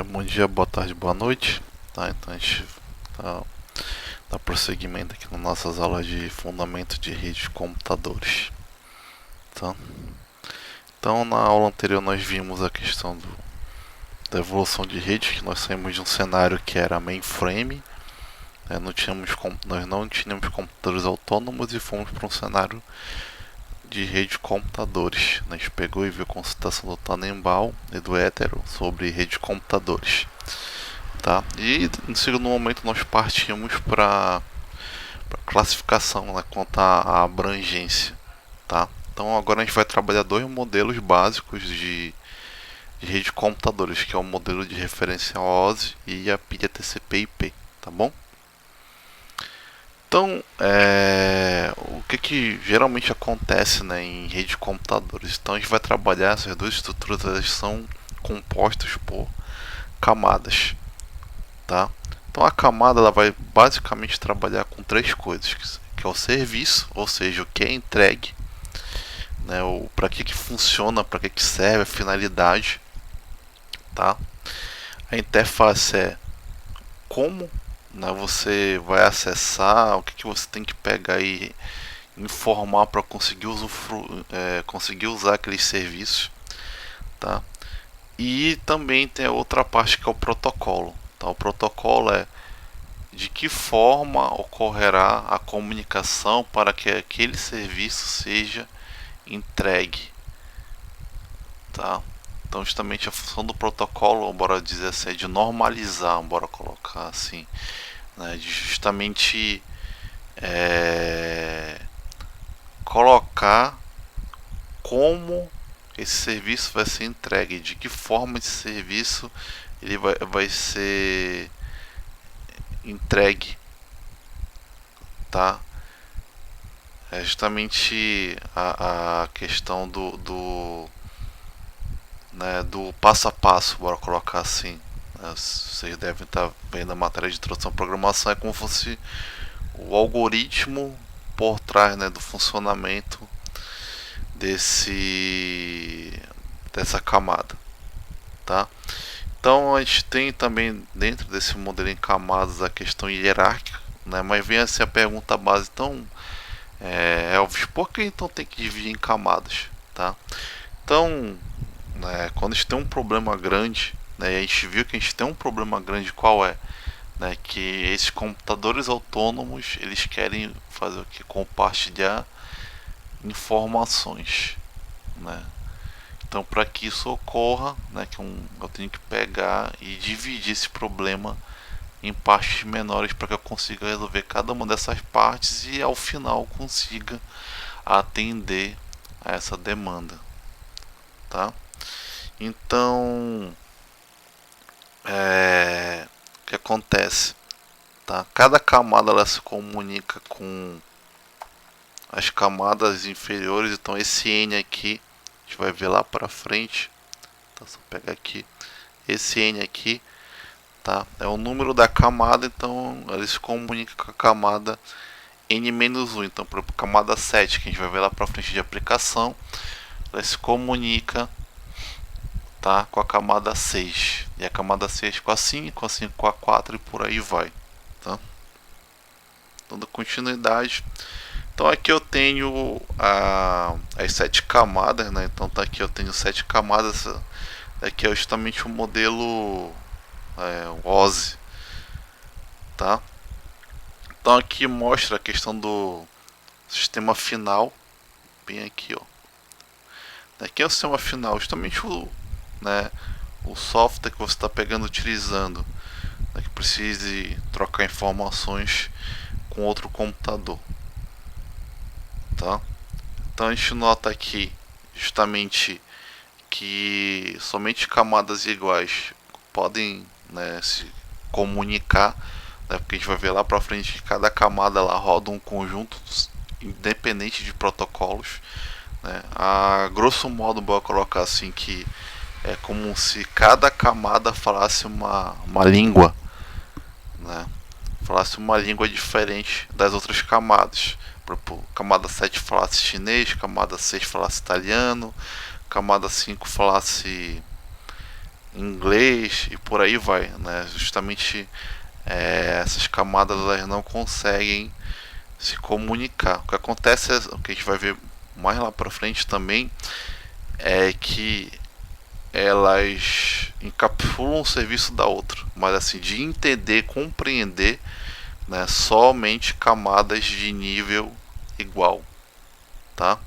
Bom dia, boa tarde, boa noite. Tá, então a gente tá, dá prosseguimento aqui nas nossas aulas de fundamento de redes de computadores. Tá? Então, na aula anterior nós vimos a questão da evolução de redes, que nós saímos de um cenário que era mainframe, nós não tínhamos computadores autônomos e fomos para um cenário de rede de computadores. A gente pegou e viu a consultação do Tannenbaum e do Étero sobre rede de computadores. Tá? E no segundo momento nós partimos para classificação, né, quanto à abrangência. Tá? Então agora a gente vai trabalhar dois modelos básicos de rede de computadores, que é o modelo de referência OSI e a pilha TCP/IP. Tá bom? Então, o que geralmente acontece, né, em rede de computadores? Então a gente vai trabalhar essas duas estruturas, elas são compostas por camadas, tá? Então a camada ela vai basicamente trabalhar com três coisas, que é o serviço, ou seja, o que é entregue, né, para que funciona, para que serve, a finalidade, tá? A interface é como, né, você vai acessar, o que você tem que pegar e informar para conseguir conseguir usar aqueles serviços, tá? E também tem a outra parte que é o protocolo. Tá? O protocolo é de que forma ocorrerá a comunicação para que aquele serviço seja entregue, tá? Então justamente a função do protocolo, bora dizer assim, é de normalizar, bora colocar assim, né? De justamente colocar como esse serviço vai ser entregue, de que forma esse serviço ele vai ser entregue, tá? É justamente a questão do passo a passo, bora colocar assim. Vocês devem estar vendo a matéria de introdução à programação, é como se fosse o algoritmo por trás, né, do funcionamento dessa camada, tá? Então a gente tem também dentro desse modelo em camadas a questão hierárquica, né? Mas vem assim a pergunta base, então Elvis, por que então tem que dividir em camadas, tá? Então, né, quando a gente tem um problema grande, né, a gente viu que a gente tem um problema grande, qual é? Né, que esses computadores autônomos eles querem fazer o que? Compartilhar informações, né? Então, para que isso ocorra, né, eu tenho que pegar e dividir esse problema em partes menores para que eu consiga resolver cada uma dessas partes e ao final consiga atender a essa demanda, tá? Então, o que acontece? Tá? Cada camada ela se comunica com as camadas inferiores, então esse N aqui, a gente vai ver lá para frente, tá? Só pegar aqui, esse N aqui, tá? É o número da camada, então ele se comunica com a camada N-1. Então, por exemplo, camada 7, que a gente vai ver lá para frente de aplicação, ela se comunica, tá, com a camada 6. E a camada 6 com a 5, a 5 com a 4 e por aí vai. Tá? Dando continuidade. Então aqui eu tenho as 7 camadas, né? Então tá aqui eu tenho 7 camadas. Aqui é justamente o modelo OSI, tá? Então aqui mostra a questão do sistema final, bem aqui, ó. Aqui é o sistema final, justamente né, o software que você está pegando, utilizando, né, que precise trocar informações com outro computador, tá? Então a gente nota aqui justamente que somente camadas iguais podem, né, se comunicar, né, porque a gente vai ver lá para frente que cada camada lá roda um conjunto independente de protocolos, né? A grosso modo, vou colocar assim que é como se cada camada falasse uma língua, né? Falasse uma língua diferente das outras camadas. Por exemplo, camada 7 falasse chinês, camada 6 falasse italiano, camada 5 falasse inglês e por aí vai, né? Justamente essas camadas elas não conseguem se comunicar. O que acontece, o que a gente vai ver mais lá para frente também, é que elas encapsulam um serviço da outra, mas assim, de entender, compreender, né, somente camadas de nível igual, tá?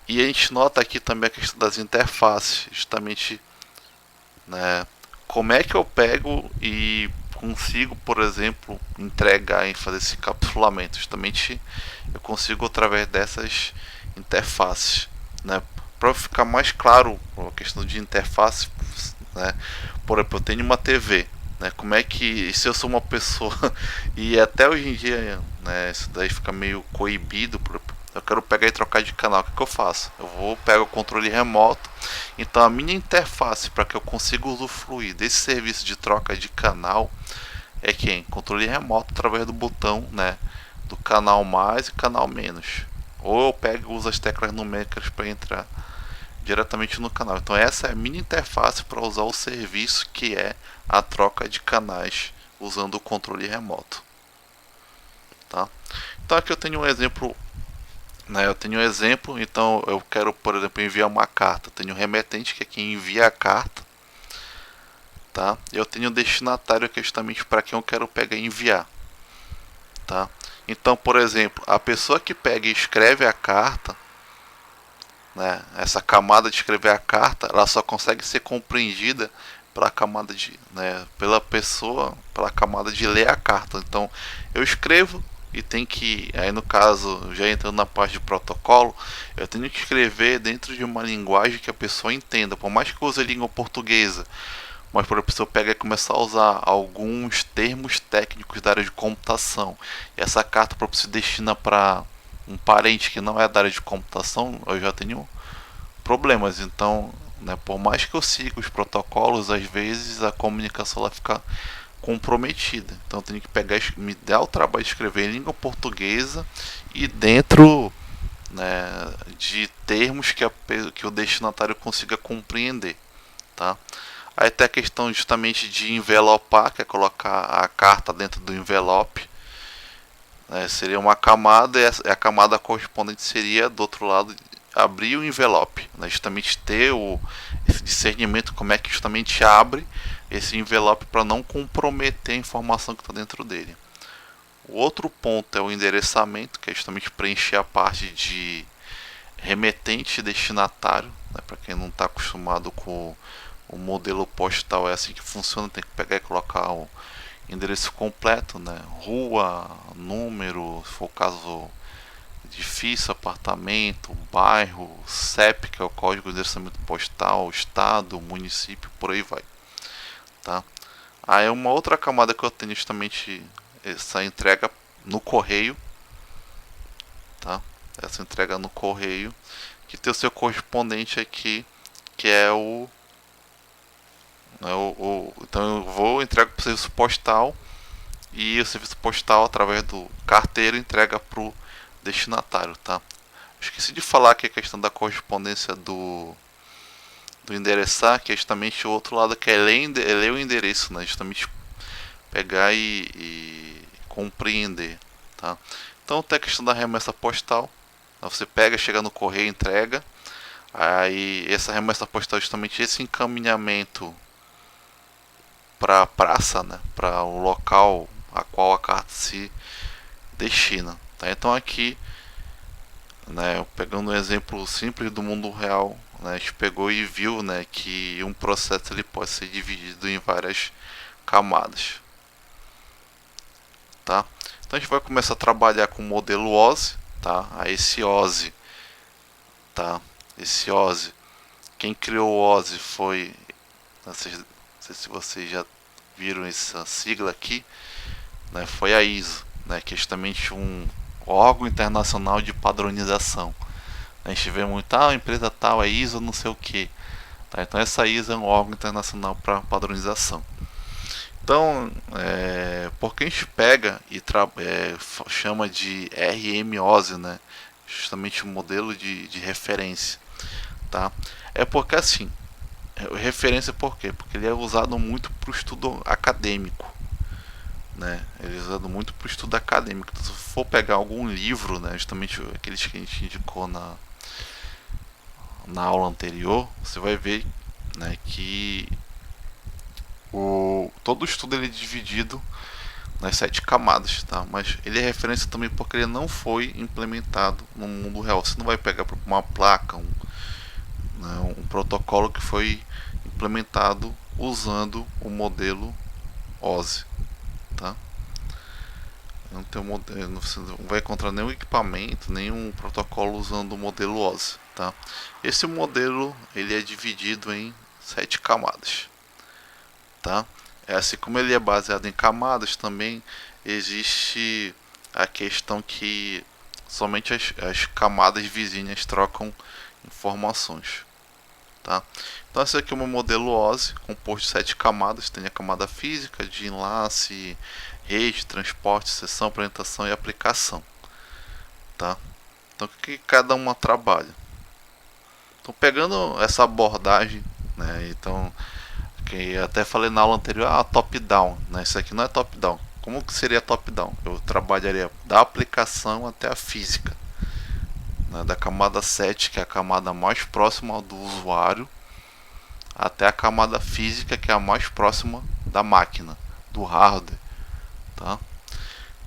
E a gente nota aqui também a questão das interfaces, justamente, né, como é que eu pego e consigo, por exemplo, entregar e fazer esse encapsulamento. Justamente eu consigo através dessas interfaces, né? Para ficar mais claro a questão de interface, né? Por exemplo, eu tenho uma TV, né? Como é que, se eu sou uma pessoa e até hoje em dia, né, isso daí fica meio coibido, eu quero pegar e trocar de canal, o que eu faço? Eu vou pegar o controle remoto. Então a minha interface para que eu consiga usufruir desse serviço de troca de canal é quem? Controle remoto através do botão, né, do canal mais e canal menos. Ou eu pego e uso as teclas numéricas para entrar diretamente no canal. Então essa é a minha interface para usar o serviço que é a troca de canais usando o controle remoto, tá? Então aqui eu tenho um exemplo, né? Eu tenho um exemplo, então eu quero, por exemplo, enviar uma carta. Eu tenho o remetente que é quem envia a carta, tá? Eu tenho o destinatário que é justamente para quem eu quero pegar e enviar, tá? Então, por exemplo, a pessoa que pega e escreve a carta, né, essa camada de escrever a carta, ela só consegue ser compreendida pela camada de, né, pela pessoa, pela camada de ler a carta. Então, eu escrevo e tem que, aí no caso, já entrando na parte de protocolo, eu tenho que escrever dentro de uma linguagem que a pessoa entenda. Por mais que eu use a língua portuguesa, mas por exemplo, se eu pegar e começar a usar alguns termos técnicos da área de computação, e essa carta para se destina para um parente que não é da área de computação, eu já tenho problemas. Então, né, por mais que eu siga os protocolos, às vezes a comunicação ela fica comprometida. Então, eu tenho que pegar, me dar o trabalho de escrever em língua portuguesa e dentro, né, de termos que o destinatário consiga compreender, tá? Aí tem a questão justamente de envelopar, que é colocar a carta dentro do envelope. Seria uma camada e a camada correspondente seria do outro lado abrir o envelope. Né? Justamente ter esse discernimento como é que justamente abre esse envelope para não comprometer a informação que está dentro dele. O outro ponto é o endereçamento, que é justamente preencher a parte de remetente e destinatário. Né? Para quem não está acostumado com o modelo postal, é assim que funciona, tem que pegar e colocar o endereço completo, né? Rua, número, se for o caso, edifício, apartamento, bairro, CEP, que é o código de endereçamento postal, estado, município, por aí vai, tá? Aí uma outra camada que eu tenho justamente essa entrega no correio, tá? Essa entrega no correio, que tem o seu correspondente aqui, que é então eu vou entregar para o serviço postal e o serviço postal através do carteiro entrega para o destinatário, tá? Esqueci de falar que a questão da correspondência do endereçar, que é justamente o outro lado que é ler o endereço, né? Justamente pegar e compreender, tá? Então tem a questão da remessa postal, você pega, chega no correio, entrega, aí essa remessa postal justamente esse encaminhamento para a praça, né, para o local a qual a carta se destina. Tá? Então aqui, né, pegando um exemplo simples do mundo real, né, a gente pegou e viu, né, que um processo ele pode ser dividido em várias camadas. Tá? Então a gente vai começar a trabalhar com o modelo OSI. Tá? Esse OSI, tá? Esse OSI, quem criou o OSI foi, não sei se vocês já viram essa sigla aqui, né, foi a ISO, né, que é justamente um órgão internacional de padronização. A gente vê muito, a empresa tal é ISO não sei o que. Tá? Então essa ISO é um órgão internacional para padronização. Então, porque a gente pega e chama de RMOSI, né, justamente o modelo de referência. Tá? É porque assim, Referência por quê? Porque ele é usado muito para o estudo acadêmico, né? Ele é usado muito para o estudo acadêmico. Então, se for pegar algum livro, né, justamente aqueles que a gente indicou na aula anterior, você vai ver, né, que todo o estudo ele é dividido nas 7 camadas, tá? Mas ele é referência também porque ele não foi implementado no mundo real. Você não vai pegar uma placa, né, um protocolo que foi implementado usando o modelo OSI, tá? Não tem um modelo, você não vai encontrar nenhum equipamento, nenhum protocolo usando o modelo OSI, tá? Esse modelo ele é dividido em 7 camadas, tá? Assim como ele é baseado em camadas, também existe a questão que somente as camadas vizinhas trocam informações, tá? Então esse aqui é o meu modelo OSI, composto de 7 camadas. Tem a camada física, de enlace, rede, transporte, seção, apresentação e aplicação, tá? Então o que cada uma trabalha? Então pegando essa abordagem, né? Então que até falei na aula anterior, top-down, né? Isso aqui não é top-down. Como que seria top-down? Eu trabalharia da aplicação até a física, né? Da camada 7, que é a camada mais próxima do usuário, até a camada física, que é a mais próxima da máquina, do hardware, tá?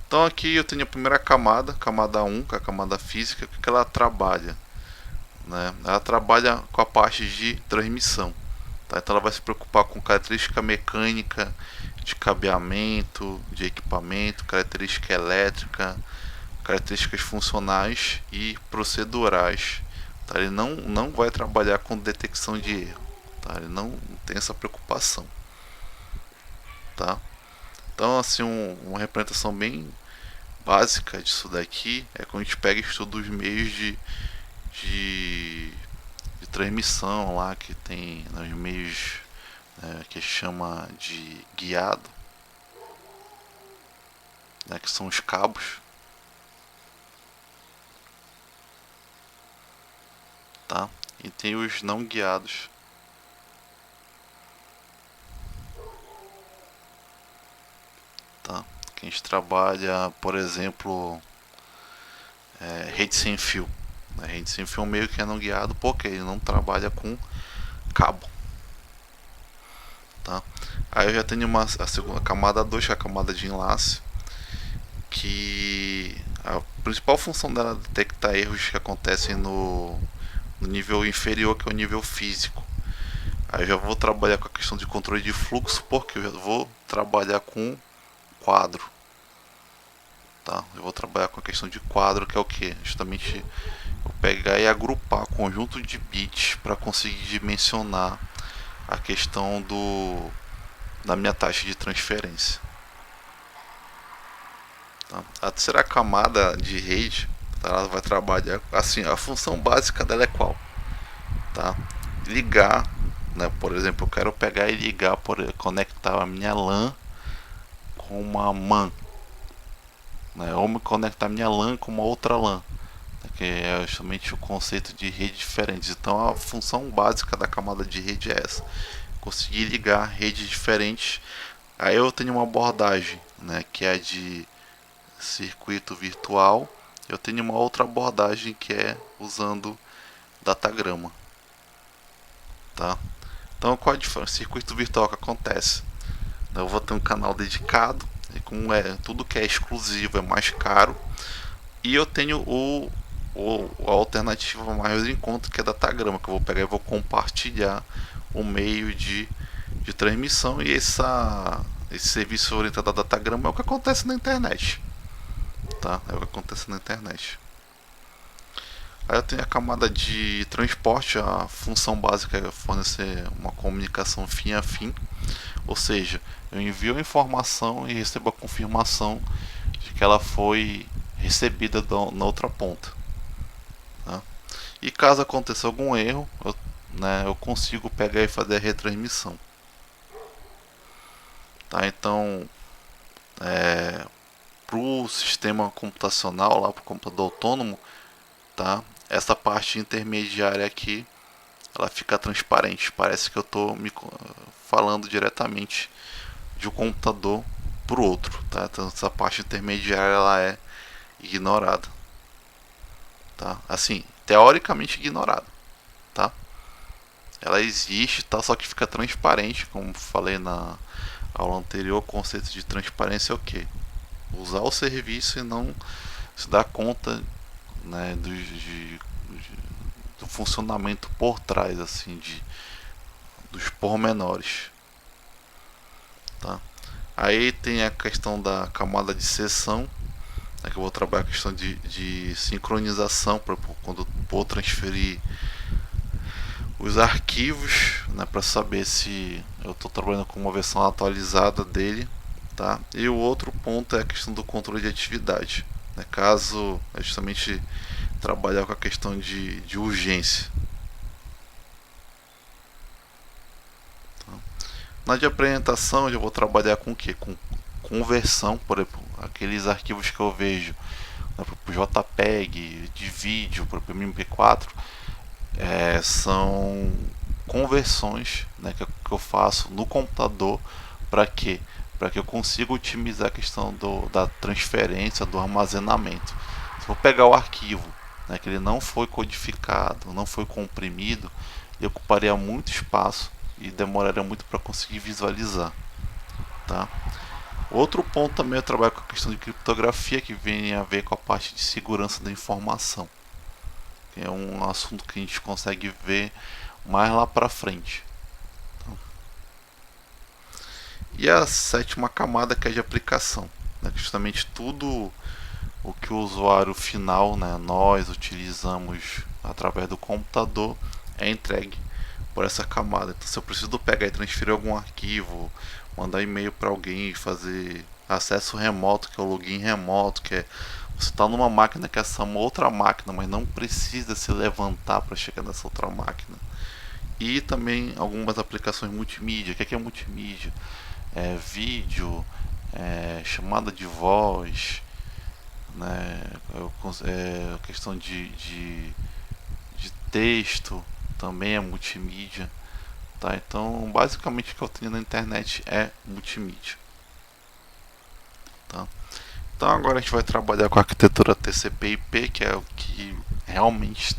Então aqui eu tenho a primeira camada, camada 1, que é a camada física, que ela trabalha, né? Ela trabalha com a parte de transmissão, tá? Então ela vai se preocupar com característica mecânica, de cabeamento, de equipamento, característica elétrica, características funcionais e procedurais. Tá? Ele não vai trabalhar com detecção de erro. Tá? Ele não tem essa preocupação. Tá? Então, assim, uma representação bem básica disso daqui é quando a gente pega e estuda os meios de, de transmissão lá que tem nos meios, que chama de guiado, né, que são os cabos, tá? E tem os não guiados, tá? Que a gente trabalha, por exemplo, rede sem fio. A rede sem fio é um meio que é não guiado porque ele não trabalha com cabo, tá? Aí eu já tenho a segunda camada 2, que é a camada de enlace, que a principal função dela é detectar erros que acontecem no nível inferior, que é o nível físico. Aí eu já vou trabalhar com a questão de controle de fluxo, porque eu já vou trabalhar com quadro, tá? Eu vou trabalhar com a questão de quadro, que é o que? Justamente eu pegar e agrupar conjunto de bits para conseguir dimensionar a questão da minha taxa de transferência. Tá? A terceira camada de rede, tá? Ela vai trabalhar assim, a função básica dela é qual? Tá? Ligar, né? Por exemplo, eu quero pegar e ligar, conectar a minha LAN com uma MAN, né? Ou me conectar a minha LAN com uma outra LAN, que é justamente o conceito de redes diferentes. Então a função básica da camada de rede é essa: conseguir ligar redes diferentes. Aí eu tenho uma abordagem, né, que é de circuito virtual. Eu tenho uma outra abordagem que é usando datagrama, tá? Então qual a diferença? Circuito virtual que acontece? Eu vou ter um canal dedicado, e como tudo que é exclusivo é mais caro, e eu tenho a alternativa mais em conta, que é datagrama, que eu vou pegar e vou compartilhar o meio de transmissão, e esse serviço orientado a datagrama é o que acontece na internet, tá? É o que acontece na internet. Aí eu tenho a camada de transporte, a função básica é fornecer uma comunicação fim a fim, ou seja, eu envio a informação e recebo a confirmação de que ela foi recebida na outra ponta, tá? E caso aconteça algum erro, eu consigo pegar e fazer a retransmissão, tá? Então, para o sistema computacional, lá para o computador autônomo, tá? Essa parte intermediária aqui, ela fica transparente. Parece que eu estou falando diretamente de um computador para o outro, tá? Então essa parte intermediária ela é ignorada, tá? Assim, teoricamente ignorada, tá? Ela existe, tá? Só que fica transparente, como falei na aula anterior. O conceito de transparência é o quê? Usar o serviço e não se dar conta, né, do funcionamento por trás, assim, dos pormenores, tá? Aí tem a questão da camada de seção, né, que eu vou trabalhar a questão de sincronização para quando vou transferir os arquivos, né, para saber se eu estou trabalhando com uma versão atualizada dele, tá? E o outro ponto é a questão do controle de atividade, né, caso é justamente trabalhar com a questão de urgência. Tá? Na de apresentação eu já vou trabalhar com o que? Com conversão, por exemplo, aqueles arquivos que eu vejo, né, para o JPEG, de vídeo, para o MP4, são conversões, né, que eu faço no computador. Para quê? Para que eu consiga otimizar a questão da transferência, do armazenamento. Se eu pegar o arquivo, né, que ele não foi codificado, não foi comprimido, ele ocuparia muito espaço e demoraria muito para conseguir visualizar, tá? Outro ponto também eu trabalho com a questão de criptografia, que vem a ver com a parte de segurança da informação. É um assunto que a gente consegue ver mais lá para frente. E a sétima camada, que é de aplicação, né? Justamente tudo o que o usuário final, né, nós utilizamos através do computador, é entregue por essa camada. Então, se eu preciso pegar e transferir algum arquivo, mandar e-mail para alguém, fazer acesso remoto, que é o login remoto, que é você está numa máquina que é essa outra máquina, mas não precisa se levantar para chegar nessa outra máquina. E também algumas aplicações multimídia. O que é multimídia? Vídeo, chamada de voz, né? Questão de texto também é multimídia, tá? Então, basicamente o que eu tenho na internet é multimídia, tá? Então agora a gente vai trabalhar com a arquitetura TCP/IP, que é o que realmente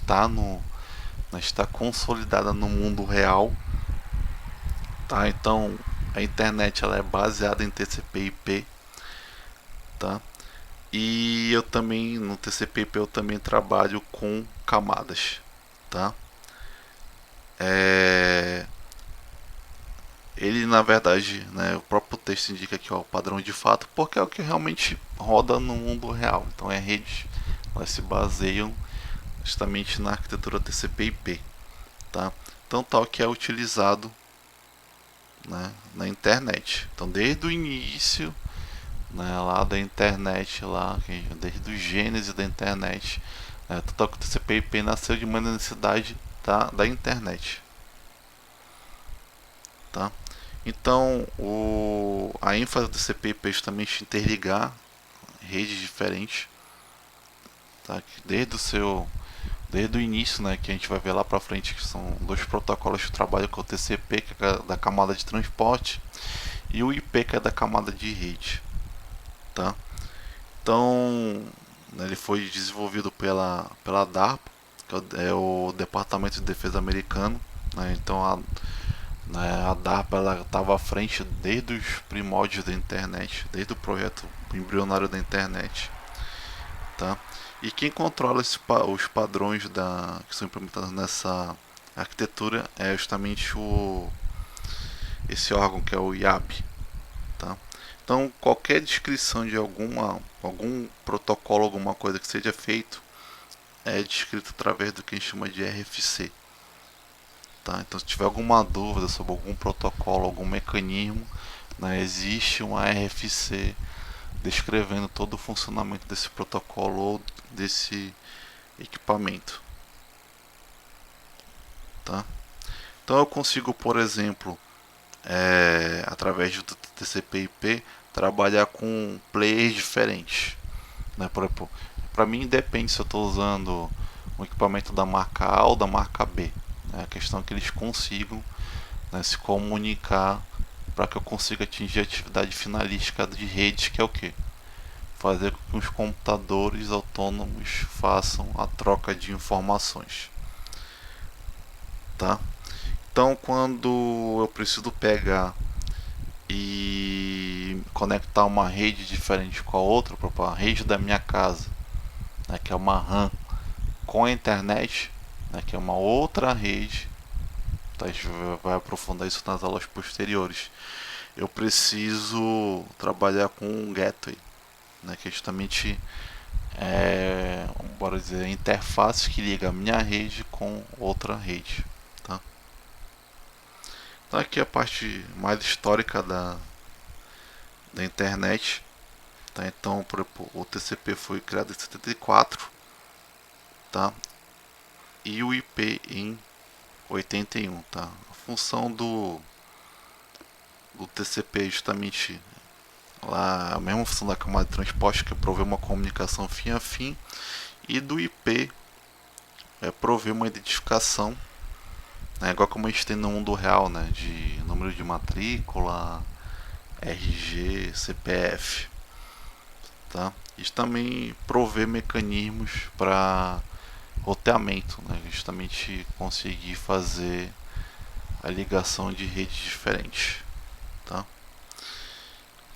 está consolidada no mundo real, tá? Então a internet ela é baseada em TCP/IP, tá? E eu também no TCP/IP eu também trabalho com camadas, tá? Ele na verdade, né, o próprio texto indica que é o padrão de fato, porque é o que realmente roda no mundo real. Então é redes, elas se baseiam justamente na arquitetura TCP/IP, tá? Então tal que é utilizado, né, na internet. Então desde o início, né, lá da internet, lá, desde o gênese da internet, tal que o TCP/IP nasceu de uma necessidade da internet, tá? Então a ênfase do TCP/IP é justamente interligar redes diferentes, tá? Desde o início, né, que a gente vai ver lá para frente, que são dois protocolos de trabalho, que é o TCP, que é da camada de transporte, e o IP, que é da camada de rede, tá? Então, né, ele foi desenvolvido pela DARPA, que é o Departamento de Defesa americano, né? Então a DARPA estava à frente desde os primórdios da internet, desde o projeto embrionário da internet, tá? E quem controla os padrões que são implementados nessa arquitetura é justamente esse órgão, que é o IAB, tá? Então qualquer descrição de algum protocolo, alguma coisa que seja feito, é descrito através do que a gente chama de RFC, tá? Então se tiver alguma dúvida sobre algum protocolo, algum mecanismo, né, existe um RFC descrevendo todo o funcionamento desse protocolo ou desse equipamento, tá? Então eu consigo, por exemplo, através do TCP/IP, trabalhar com players diferentes, né? Por exemplo, para mim depende se eu estou usando um equipamento da marca A ou da marca B, É a questão que eles consigam, né, se comunicar para que eu consiga atingir a atividade finalística de redes, que é o quê? Fazer com que os computadores autônomos façam a troca de informações, tá? Então, quando eu preciso pegar e conectar uma rede diferente com a outra, a rede da minha casa, né, que é uma RAM, com a internet, né, que é uma outra rede, tá? A gente vai aprofundar isso nas aulas posteriores. Eu preciso trabalhar com um gateway, né, que é justamente bora dizer, a interface que liga a minha rede com outra rede, tá? Então aqui é a parte mais histórica da internet, tá? Então, por exemplo, o TCP foi criado em 74, tá? E o IP em 81, tá? A função do TCP é justamente lá, a mesma função da camada de transporte, que é prover uma comunicação fim a fim, e do IP é prover uma identificação, né, igual como a gente tem no mundo real, né, de número de matrícula, RG, CPF, tá? Isso também prover mecanismos para roteamento, né, justamente conseguir fazer a ligação de redes diferentes, tá?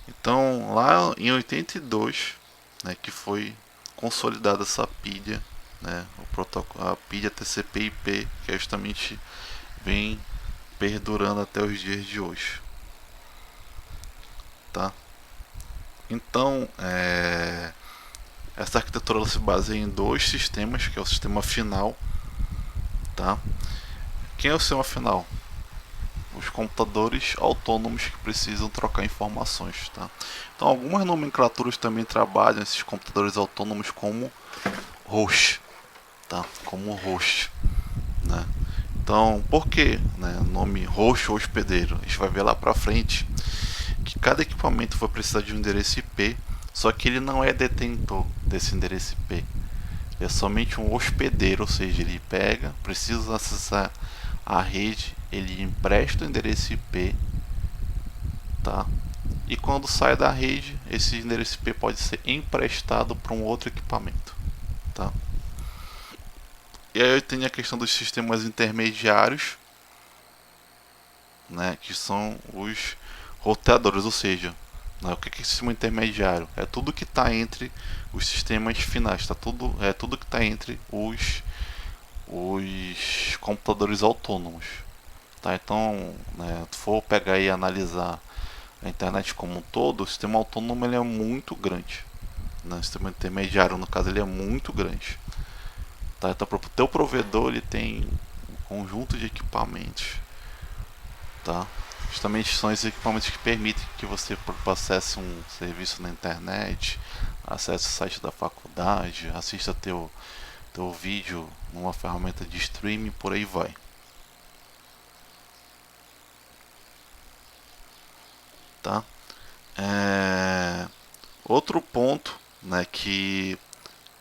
Então, lá em 82, né, que foi consolidada essa pilha, né, o protocolo, a pilha TCP/IP, que é justamente vem perdurando até os dias de hoje, tá? Então, essa arquitetura ela se baseia em dois sistemas, que é o sistema final, tá? Quem é o sistema final? Os computadores autônomos que precisam trocar informações, tá? Então, algumas nomenclaturas também trabalham esses computadores autônomos como host, tá? Como host, né? Então, por que, né, o nome host ou hospedeiro? A gente vai ver lá para frente que cada equipamento vai precisar de um endereço IP, só que ele não é detentor desse endereço IP. Ele é somente um hospedeiro, ou seja, ele pega, precisa acessar a rede, ele empresta o endereço IP, tá? E quando sai da rede, esse endereço IP pode ser emprestado para um outro equipamento, tá? E aí eu tenho a questão dos sistemas intermediários, né, que são os roteadores, ou seja, né, o que é sistema intermediário? É tudo que está entre os sistemas finais, é tudo que está entre os computadores autônomos, tá? Então, né, se for pegar e analisar a internet como um todo, o sistema autônomo ele é muito grande, né? O sistema intermediário, no caso, ele é muito grande, tá? Então, para o teu provedor, ele tem um conjunto de equipamentos, tá? Justamente são esses equipamentos que permitem que você acesse um serviço na internet, acesse o site da faculdade, assista teu vídeo numa ferramenta de streaming, por aí vai, tá? Outro ponto, né, que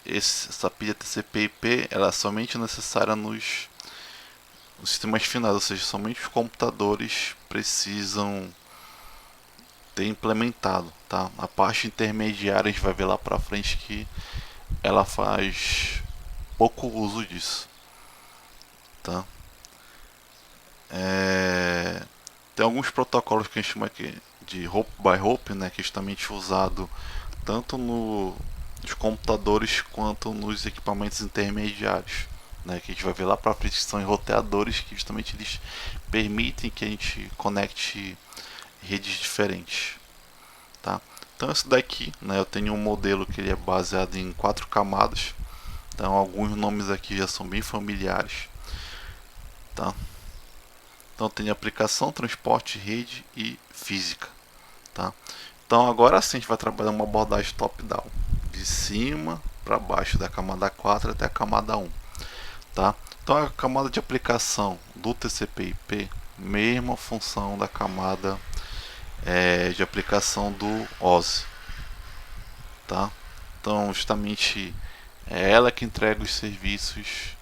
essa pilha TCP/IP ela é somente necessária nos sistemas finais, ou seja, somente os computadores precisam ter implementado, tá? A parte intermediária a gente vai ver lá para frente que ela faz pouco uso disso, tá? Tem alguns protocolos que a gente chama aqui de Hop by Hop, né, que é justamente usado tanto nos computadores quanto nos equipamentos intermediários, né, que a gente vai ver lá para frente, que são roteadores que justamente eles permitem que a gente conecte redes diferentes, tá? Então esse daqui, né, eu tenho um modelo que ele é baseado em 4 camadas, então alguns nomes aqui já são bem familiares, tá? Então tem aplicação, transporte, rede e física, tá? Então agora sim a gente vai trabalhar uma abordagem top-down, de cima para baixo da camada 4 até a camada 1, tá? Então a camada de aplicação do TCP/IP, mesma função da camada de aplicação do OSI, tá? Então justamente é ela que entrega os serviços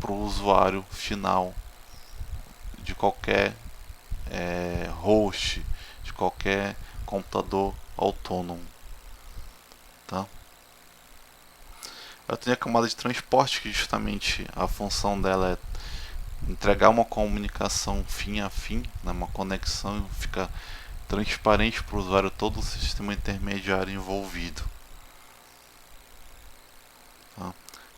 para o usuário final de qualquer host, de qualquer computador autônomo, tá? Eu tenho a camada de transporte, que justamente a função dela é entregar uma comunicação fim a fim, né, uma conexão, fica transparente para o usuário todo o sistema intermediário envolvido. Tá?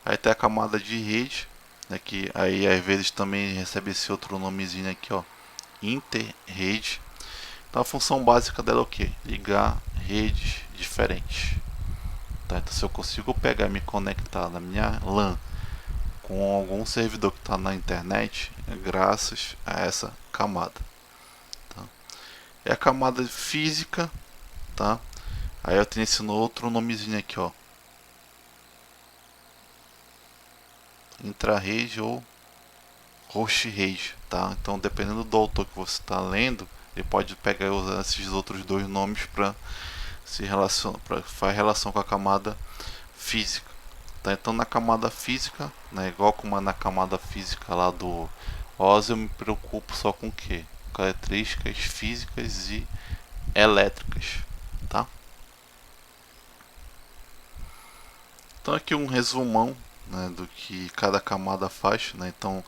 Aí tem a camada de rede, né, que aí às vezes também recebe esse outro nomezinho aqui, ó, interrede. Então a função básica dela é o que? Ligar redes diferentes. Tá? Então se eu consigo pegar e me conectar na minha LAN com algum servidor que está na internet, é graças a essa camada. Tá? É a camada física, tá? Aí eu tenho esse outro nomezinho aqui, ó, intra-rede ou host rede, tá? Então dependendo do autor que você está lendo, ele pode pegar e usar esses outros dois nomes para se relacionar, para fazer relação com a camada física. Tá? Então na camada física, né, igual como na camada física lá do OS, eu me preocupo só com o que? Características físicas e elétricas, tá? Então aqui um resumão, né, do que cada camada faz, né? Então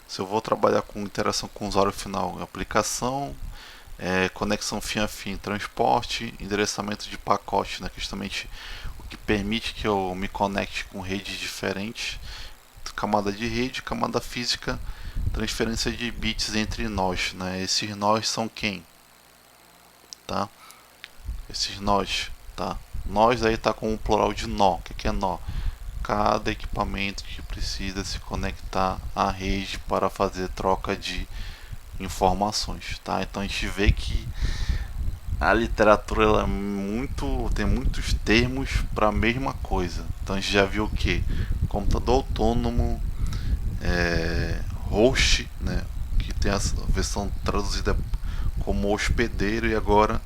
se eu vou trabalhar com interação com o usuário final, aplicação, conexão fim a fim, transporte, endereçamento de pacote, né, que justamente o que permite que eu me conecte com redes diferentes, camada de rede, camada física, transferência de bits entre nós, né? Esses nós são quem? Tá? Esses nós, tá? Nós aí tá com o plural de nó. O que é nó? Cada equipamento que precisa se conectar à rede para fazer troca de informações, tá? Então a gente vê que a literatura ela tem muitos termos para a mesma coisa. Então a gente já viu o que? Computador autônomo, host, né? Que tem a versão traduzida como hospedeiro, e agora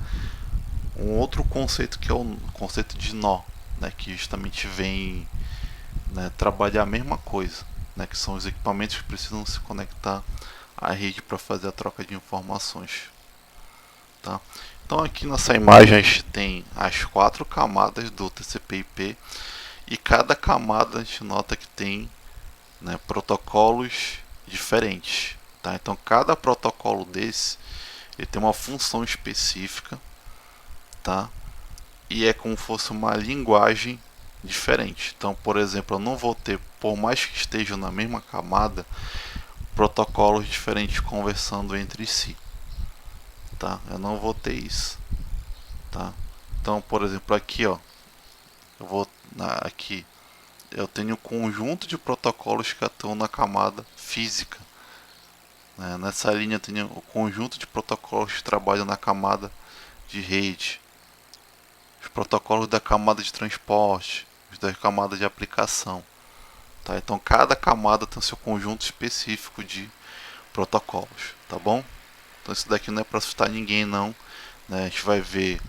um outro conceito que é o conceito de nó, né? Que justamente vem, né, trabalhar a mesma coisa, né? Que são os equipamentos que precisam se conectar à rede para fazer a troca de informações. Tá? Então aqui nessa imagem a gente tem as 4 camadas do TCP/IP, e cada camada a gente nota que tem, né, protocolos diferentes. Tá? Então cada protocolo desse ele tem uma função específica, tá? E é como se fosse uma linguagem diferente. Então, por exemplo, eu não vou ter, por mais que estejam na mesma camada, protocolos diferentes conversando entre si. Tá? Eu não vou ter isso. Tá? Então, por exemplo, aqui, ó, eu vou aqui, eu tenho um conjunto de protocolos que atuam na camada física. Né? Nessa linha eu tenho o conjunto de protocolos que trabalham na camada de rede, os protocolos da camada de transporte, os da camada de aplicação. Tá? Então cada camada tem o seu conjunto específico de protocolos, tá bom? Então isso daqui não é para assustar ninguém não, né? A gente vai ver,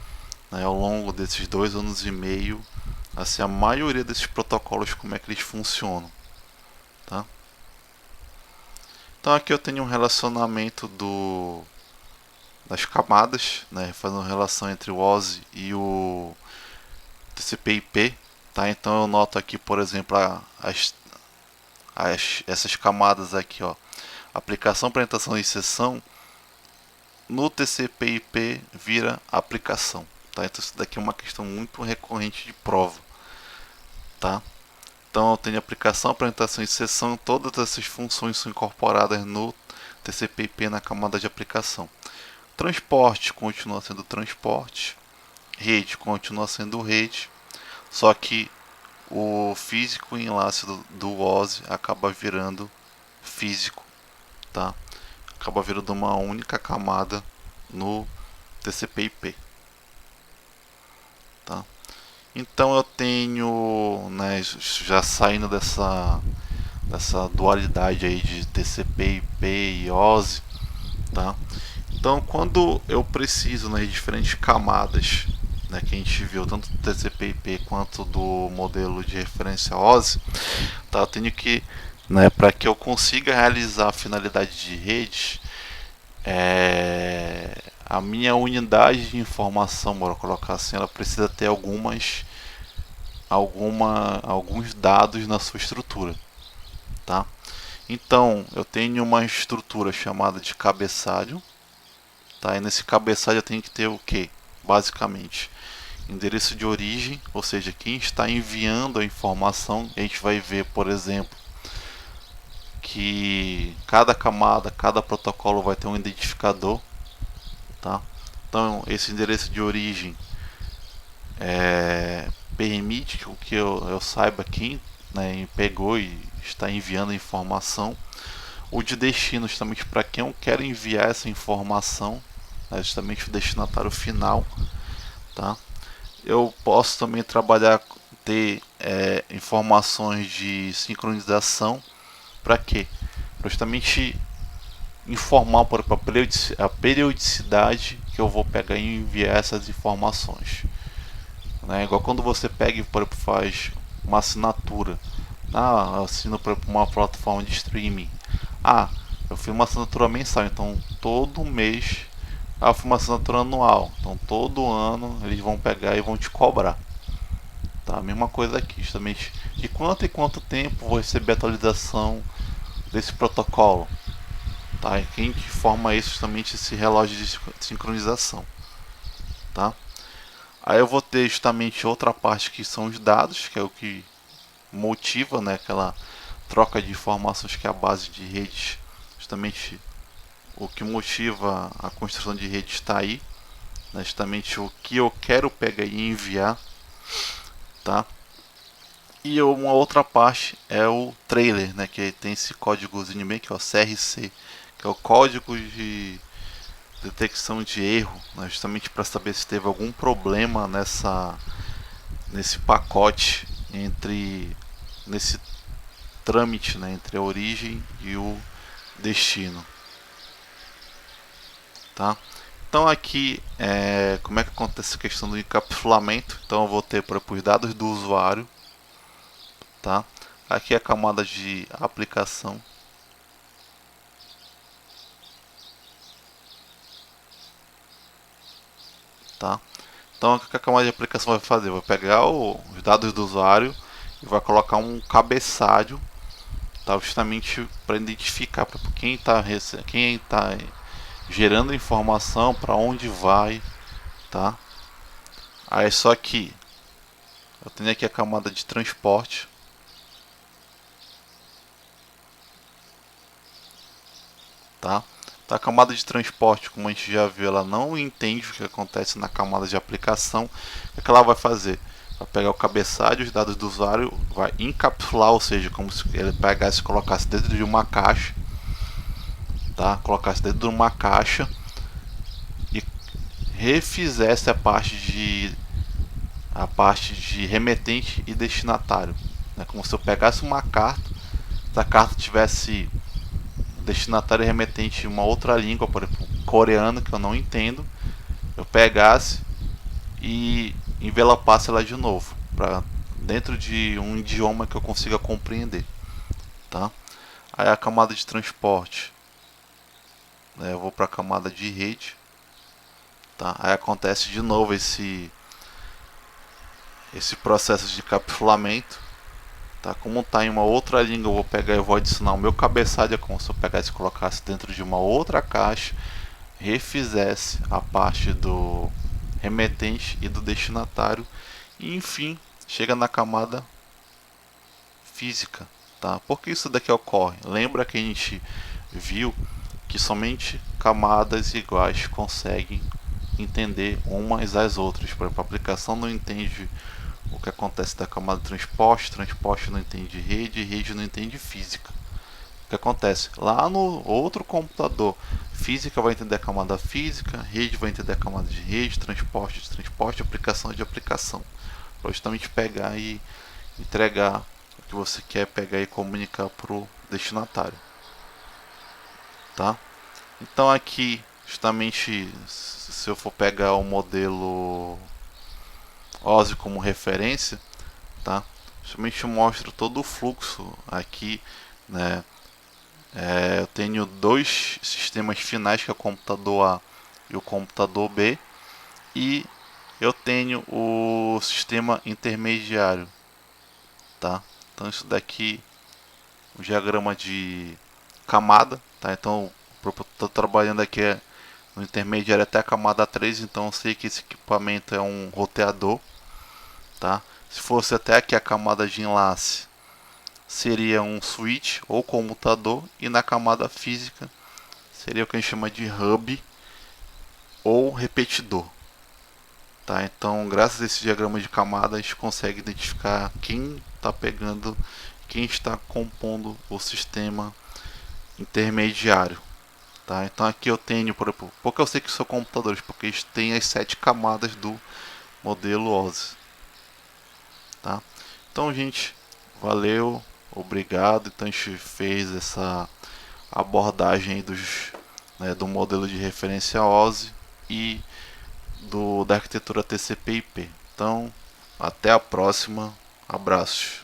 né, ao longo desses 2 anos e meio, assim, a maioria desses protocolos, como é que eles funcionam, tá? Então aqui eu tenho um relacionamento das camadas, né, fazendo relação entre o OSI e o TCP/IP, tá? Então eu noto aqui, por exemplo, essas camadas aqui, ó, aplicação, apresentação e sessão, no TCP/IP vira aplicação, tá? Então isso daqui é uma questão muito recorrente de prova, tá? Então eu tenho aplicação, apresentação e sessão, todas essas funções são incorporadas no TCP/IP na camada de aplicação. Transporte continua sendo transporte, rede continua sendo rede, só que o físico enlace do OSI acaba virando físico, tá? Acaba virando uma única camada no TCP/IP, tá? Então eu tenho, né, já saindo dessa dualidade aí de TCP/IP e OSI, tá? Então quando eu preciso, né, de diferentes camadas, né, que a gente viu tanto do TCP/IP quanto do modelo de referência OSI, tá? Eu tenho que né, para que eu consiga realizar a finalidade de redes, a minha unidade de informação, bora colocar assim, ela precisa ter alguns dados na sua estrutura, tá? Então, eu tenho uma estrutura chamada de cabeçalho, tá? E nesse cabeçalho eu tenho que ter o que? Basicamente, endereço de origem, ou seja, quem está enviando a informação. A gente vai ver, por exemplo, que cada camada, cada protocolo vai ter um identificador, tá? Então, esse endereço de origem permite que eu saiba quem, né, pegou e está enviando a informação. O de destino, justamente para quem eu quero enviar essa informação, né, justamente o destinatário final, tá? Eu posso também trabalhar, ter informações de sincronização. Para quê? Justamente informar por a periodicidade que eu vou pegar e enviar essas informações, né? Igual quando você pega e faz uma assinatura, eu assino para uma plataforma de streaming. Eu fiz uma assinatura mensal, então todo mês. Eu fiz uma assinatura anual, então todo ano eles vão pegar e vão te cobrar. Tá? A mesma coisa aqui, justamente de quanto em quanto tempo vou receber a atualização desse protocolo. Tá? E quem que forma isso, justamente esse relógio de sincronização. Tá? Aí eu vou ter justamente outra parte que são os dados, que é o que motiva, né, aquela troca de informações, que é a base de redes. Justamente o que motiva a construção de redes está aí, né, justamente o que eu quero pegar e enviar, tá? E uma outra parte é o trailer, né, que tem esse códigozinho bem que é o CRC, que é o código de detecção de erro, né, justamente para saber se teve algum problema nesse pacote, nesse trâmite, né, entre a origem e o destino, tá? Então aqui, como é que acontece a questão do encapsulamento? Então eu vou ter para os dados do usuário, tá? Aqui é a camada de aplicação, tá? Então o que a camada de aplicação vai fazer? Vai pegar os dados do usuário e vai colocar um cabeçalho, tá? Justamente para identificar para quem tá gerando informação, para onde vai, tá? Aí só que eu tenho aqui a camada de transporte, tá? Então, a camada de transporte, como a gente já viu, ela não entende o que acontece na camada de aplicação. O que ela vai fazer? Vai pegar o cabeçalho, os dados do usuário, vai encapsular, ou seja, como se ele pegasse e colocasse dentro de uma caixa, tá? Colocasse dentro de uma caixa e refizesse a parte de remetente e destinatário, né? Como se eu pegasse uma carta, se a carta tivesse destinatário e remetente em uma outra língua, por exemplo, coreano, que eu não entendo, eu pegasse e envelopasse ela de novo, para dentro de um idioma que eu consiga compreender, tá? Aí a camada de transporte, né, eu vou para a camada de rede, tá? Aí acontece de novo esse processo de capsulamento, tá? Como está em uma outra língua, eu vou pegar e vou adicionar o meu cabeçalho, como se eu pegasse e colocasse dentro de uma outra caixa, refizesse a parte do remetente e do destinatário e enfim chega na camada física, tá? Por que isso daqui ocorre? Lembra que a gente viu que somente camadas iguais conseguem entender umas às outras. Por exemplo, a aplicação não entende o que acontece da camada de transporte, transporte não entende rede, rede não entende física. O que acontece? Lá no outro computador, física vai entender a camada física, rede vai entender a camada de rede, transporte de transporte, aplicação de aplicação. Para justamente pegar e entregar o que você quer pegar e comunicar para o destinatário. Tá? Então aqui, justamente, se eu for pegar o modelo OSI como referência, tá? Justamente mostra todo o fluxo aqui né? Eu tenho dois sistemas finais, que é o computador A e o computador B, e eu tenho o sistema intermediário, tá? Então isso daqui, o diagrama de camada, tá? Então eu estou trabalhando aqui no intermediário até a camada 3, então eu sei que esse equipamento é um roteador, tá? Se fosse até aqui a camada de enlace, seria um switch ou comutador, e na camada física seria o que a gente chama de hub ou repetidor. Tá? Então, graças a esse diagrama de camada, a gente consegue identificar quem está pegando, quem está compondo o sistema intermediário. Tá? Então aqui eu tenho, por que eu sei que são computadores? Porque eles têm as 7 camadas do modelo OSI. Tá? Então, gente, valeu, obrigado. Então a gente fez essa abordagem do modelo de referência OSI e da arquitetura TCP/IP. Então, até a próxima. Abraços.